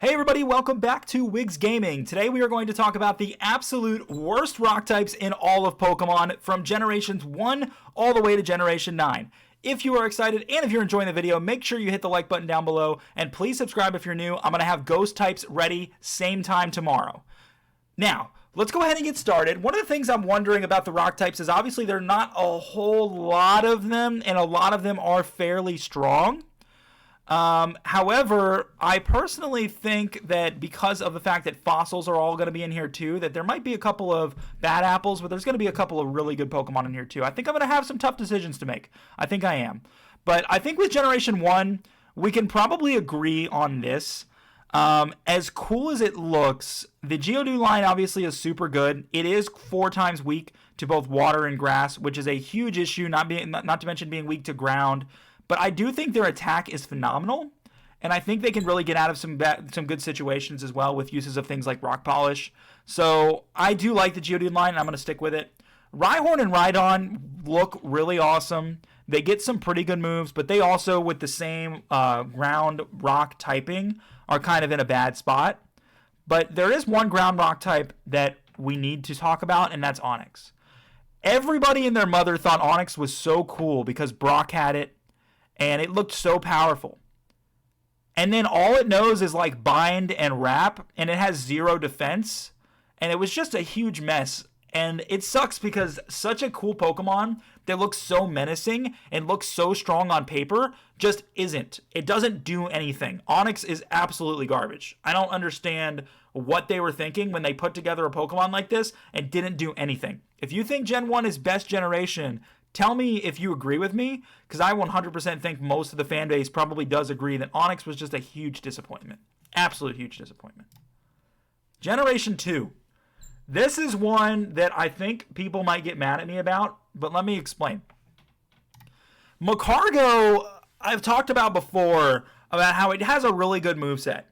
Hey everybody, welcome back to Wigs Gaming. Today we are going to talk about the absolute worst rock types in all of Pokemon from Generations 1 all the way to Generation 9. If you are excited and if you're enjoying the video, make sure you hit the like button down below and please subscribe if you're new. I'm going to have ghost types ready same time tomorrow. Now, let's go ahead and get started. One of the things I'm wondering about the rock types is obviously there are not a whole lot of them and a lot of them are fairly strong. However, I personally think that because of the fact that fossils are all going to be in here too, that there might be a couple of bad apples, but there's going to be a couple of really good Pokemon in here too. I think I'm going to have some tough decisions to make. I think I am. But I think with Generation 1, we can probably agree on this. As cool as it looks, the Geodude line obviously is super good. It is 4 times weak to both water and grass, which is a huge issue, not to mention being weak to ground. But I do think their attack is phenomenal, and I think they can really get out of some good situations as well with uses of things like Rock Polish. So I do like the Geodude line, and I'm going to stick with it. Rhyhorn and Rhydon look really awesome. They get some pretty good moves, but they also, with the same ground rock typing, are kind of in a bad spot. But there is one ground rock type that we need to talk about, and that's Onix. Everybody and their mother thought Onix was so cool because Brock had it, and it looked so powerful. And then all it knows is like bind and wrap, and it has 0 defense. And it was just a huge mess. And it sucks because such a cool Pokemon that looks so menacing and looks so strong on paper just isn't. It doesn't do anything. Onix is absolutely garbage. I don't understand what they were thinking when they put together a Pokemon like this and didn't do anything. If you think Gen 1 is best generation, tell me if you agree with me, because I 100% think most of the fan base probably does agree that Onix was just a huge disappointment. Absolute huge disappointment. Generation 2. This is one that I think people might get mad at me about, but let me explain. Magcargo, I've talked about before about how it has a really good moveset.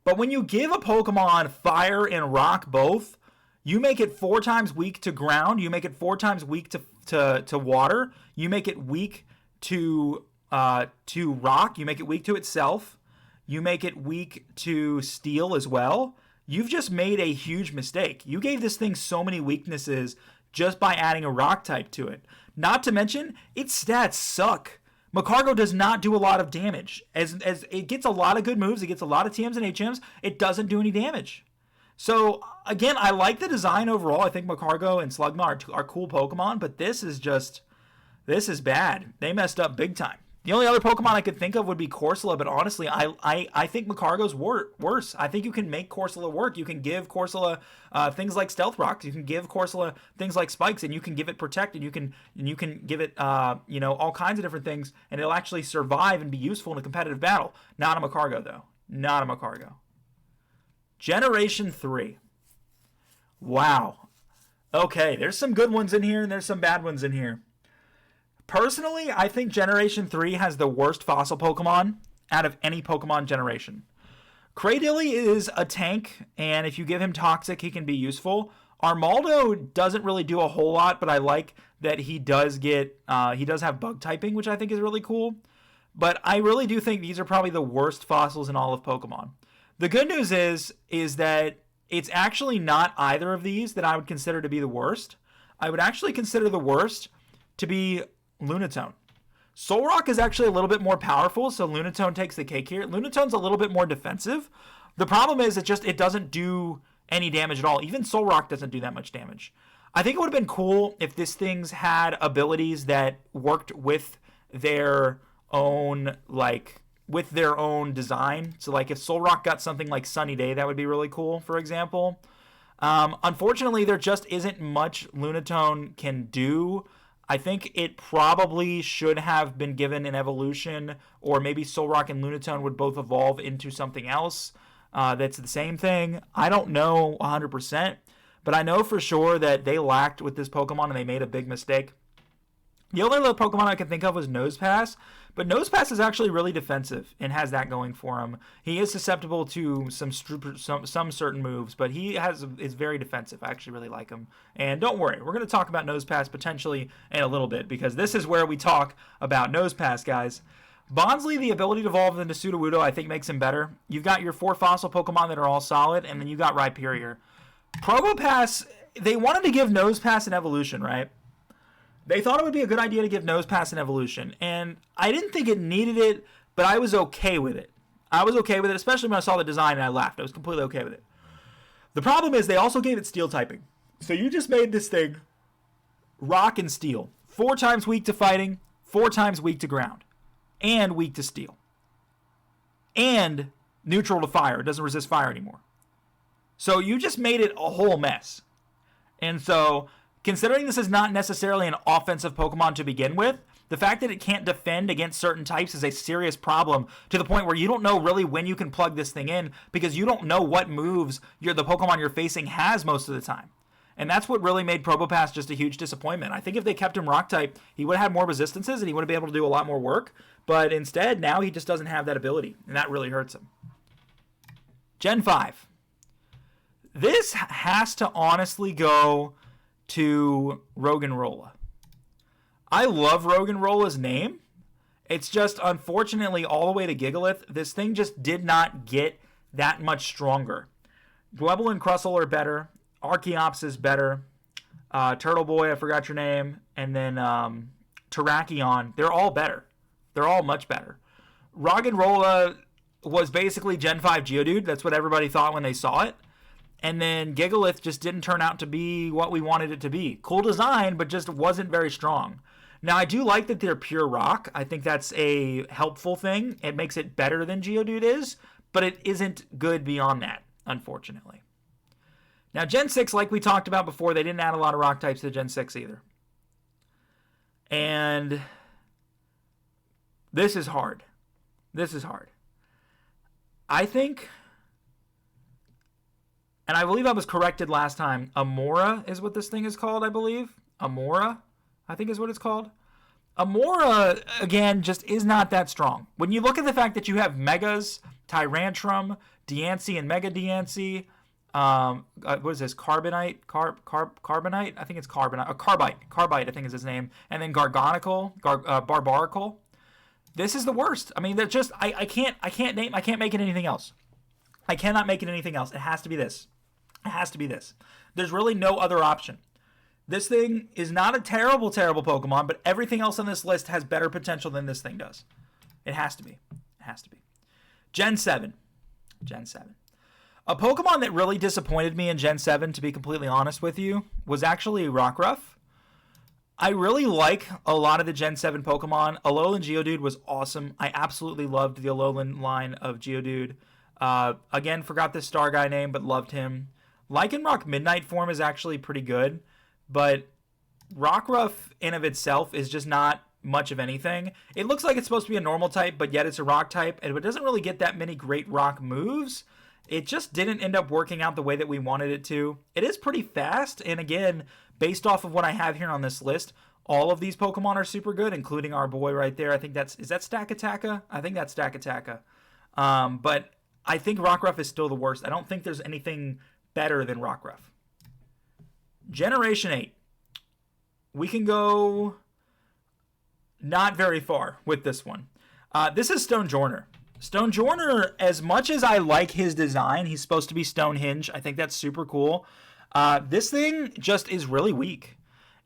But when you give a Pokemon fire and rock both, you make it 4 times weak to ground, you make it 4 times weak to water, you make it weak to rock, you make it weak to itself, you make it weak to steel as well. You've just made a huge mistake. You gave this thing so many weaknesses just by adding a rock type to it. Not to mention, its stats suck. Magcargo does not do a lot of damage. As it gets a lot of good moves, it gets a lot of TMs and HMs, it doesn't do any damage. So, again, I like the design overall. I think Magcargo and Slugma are cool Pokemon, but this is bad. They messed up big time. The only other Pokemon I could think of would be Corsola, but honestly, I think Magcargo's worse. I think you can make Corsola work. You can give Corsola things like Stealth Rocks. You can give Corsola things like Spikes, and you can give it Protect, and you can give it all kinds of different things, and it'll actually survive and be useful in a competitive battle. Not a Magcargo, though. Not a Magcargo. Generation 3. Wow. Okay, there's some good ones in here, and there's some bad ones in here. Personally, I think Generation 3 has the worst fossil Pokemon out of any Pokemon generation. Cradily is a tank, and if you give him Toxic, he can be useful. Armaldo doesn't really do a whole lot, but I like that he does have bug typing, which I think is really cool. But I really do think these are probably the worst fossils in all of Pokemon. The good news is that it's actually not either of these that I would consider to be the worst. I would actually consider the worst to be Lunatone. Solrock is actually a little bit more powerful, so Lunatone takes the cake here. Lunatone's a little bit more defensive. The problem is it doesn't do any damage at all. Even Solrock doesn't do that much damage. I think it would have been cool if this thing's had abilities that worked with their own design. So like if Solrock got something like Sunny Day, that would be really cool, for example. Unfortunately, there just isn't much Lunatone can do. I think it probably should have been given an evolution, or maybe Solrock and Lunatone would both evolve into something else that's the same thing. I don't know 100%, but I know for sure that they lacked with this Pokemon and they made a big mistake. The only other Pokemon I can think of was Nosepass, but Nosepass is actually really defensive and has that going for him. He is susceptible to some certain moves, but is very defensive. I actually really like him. And don't worry, we're going to talk about Nosepass potentially in a little bit, because this is where we talk about Nosepass, guys. Bonsly, the ability to evolve into Sudowoodo, I think makes him better. You've got your 4 fossil Pokemon that are all solid, and then you got Rhyperior. Probopass, they wanted to give Nosepass an evolution, right? They thought it would be a good idea to give Nosepass an evolution, and I didn't think it needed it, but I was okay with it. I was okay with it, especially when I saw the design and I laughed. I was completely okay with it. The problem is they also gave it Steel typing. So you just made this thing Rock and Steel. 4 times weak to fighting, 4 times weak to ground, and weak to Steel. And neutral to fire. It doesn't resist fire anymore. So you just made it a whole mess. And so, considering this is not necessarily an offensive Pokemon to begin with, the fact that it can't defend against certain types is a serious problem, to the point where you don't know really when you can plug this thing in, because you don't know what moves the Pokemon you're facing has most of the time. And that's what really made Probopass just a huge disappointment. I think if they kept him Rock-type, he would have had more resistances and he would have been able to do a lot more work. But instead, now he just doesn't have that ability, and that really hurts him. Gen 5. This has to honestly go to Roggenrola. I love Roggenrola's name. It's just, unfortunately, all the way to Gigalith, this thing just did not get that much stronger. Dwebble and Crustle are better. Archeops is better. Turtle Boy, I forgot your name. And then Terrakion. They're all better. They're all much better. Roggenrola was basically Gen 5 Geodude. That's what everybody thought when they saw it. And then Gigalith just didn't turn out to be what we wanted it to be. Cool design, but just wasn't very strong. Now, I do like that they're pure rock. I think that's a helpful thing. It makes it better than Geodude is, but it isn't good beyond that, unfortunately. Now, Gen 6, like we talked about before, they didn't add a lot of rock types to Gen 6 either. And this is hard. This is hard. I think, and I believe I was corrected last time, Amora is what this thing is called, I believe. Amora, I think is what it's called. Amora, again, just is not that strong. When you look at the fact that you have Megas, Tyrantrum, Diancie, and Mega Diancie, what is this? Carbonite? Carbonite? I think it's Carbonite. Carbite, I think is his name. And then Gargonicle, Barbaracle. This is the worst. I mean, they're just, I can't make it anything else. I cannot make it anything else. It has to be this. It has to be this. There's really no other option. This thing is not a terrible, terrible Pokemon, but everything else on this list has better potential than this thing does. It has to be. It has to be. Gen 7. Gen 7. A Pokemon that really disappointed me in Gen 7, to be completely honest with you, was actually Rockruff. I really like a lot of the Gen 7 Pokemon. Alolan Geodude was awesome. I absolutely loved the Alolan line of Geodude. Again, forgot the star guy name, but loved him. Lycanroc Midnight form is actually pretty good, but Rockruff in of itself is just not much of anything. It looks like it's supposed to be a normal type, but yet it's a rock type, and it doesn't really get that many great rock moves. It just didn't end up working out the way that we wanted it to. It is pretty fast, and again, based off of what I have here on this list, all of these Pokemon are super good, including our boy right there. I think is that Stakataka? I think that's Stakataka. But I think Rockruff is still the worst. I don't think there's anything better than Rockruff. Generation 8. We can go not very far with this one. This is Stonjourner. Stonjourner, as much as I like his design, he's supposed to be Stonehenge. I think that's super cool. This thing just is really weak.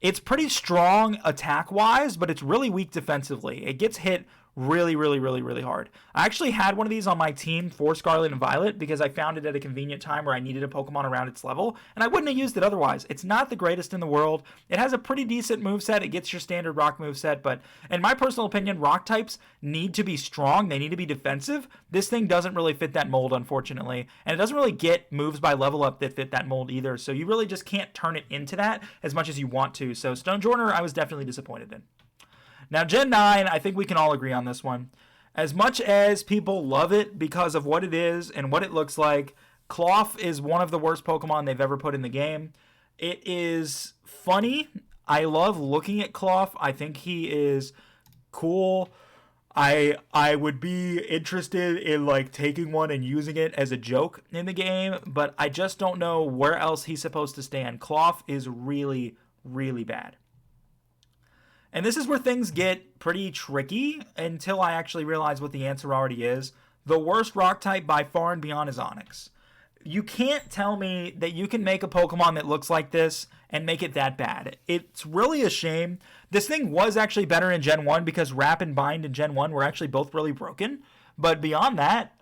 It's pretty strong attack-wise, but it's really weak defensively. It gets hit really, really, really, really hard. I actually had one of these on my team for Scarlet and Violet because I found it at a convenient time where I needed a Pokemon around its level, and I wouldn't have used it otherwise. It's not the greatest in the world. It has a pretty decent moveset. It gets your standard rock moveset, but in my personal opinion, rock types need to be strong. They need to be defensive. This thing doesn't really fit that mold, unfortunately, and it doesn't really get moves by level up that fit that mold either, so you really just can't turn it into that as much as you want to. So Stonjourner, I was definitely disappointed in. Now, Gen 9, I think we can all agree on this one. As much as people love it because of what it is and what it looks like, Klawf is one of the worst Pokemon they've ever put in the game. It is funny. I love looking at Klawf. I think he is cool. I would be interested in like taking one and using it as a joke in the game, but I just don't know where else he's supposed to stand. Klawf is really, really bad. And this is where things get pretty tricky until I actually realize what the answer already is. The worst rock type by far and beyond is Onyx. You can't tell me that you can make a Pokemon that looks like this and make it that bad. It's really a shame. This thing was actually better in Gen 1 because Wrap and Bind in Gen 1 were actually both really broken. But beyond that,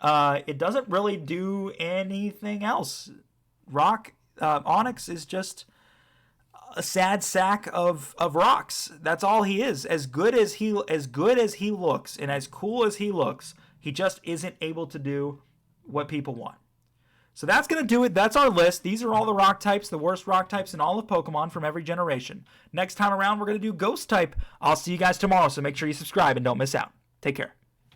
it doesn't really do anything else. Onyx is just a sad sack of rocks. That's all he is. As good as he looks and as cool as he looks, he just isn't able to do what people want. So that's going to do it. That's our list. These are all the rock types, the worst rock types in all of Pokemon from every generation. Next time around, we're going to do ghost type. I'll see you guys tomorrow, so make sure you subscribe and don't miss out. Take care.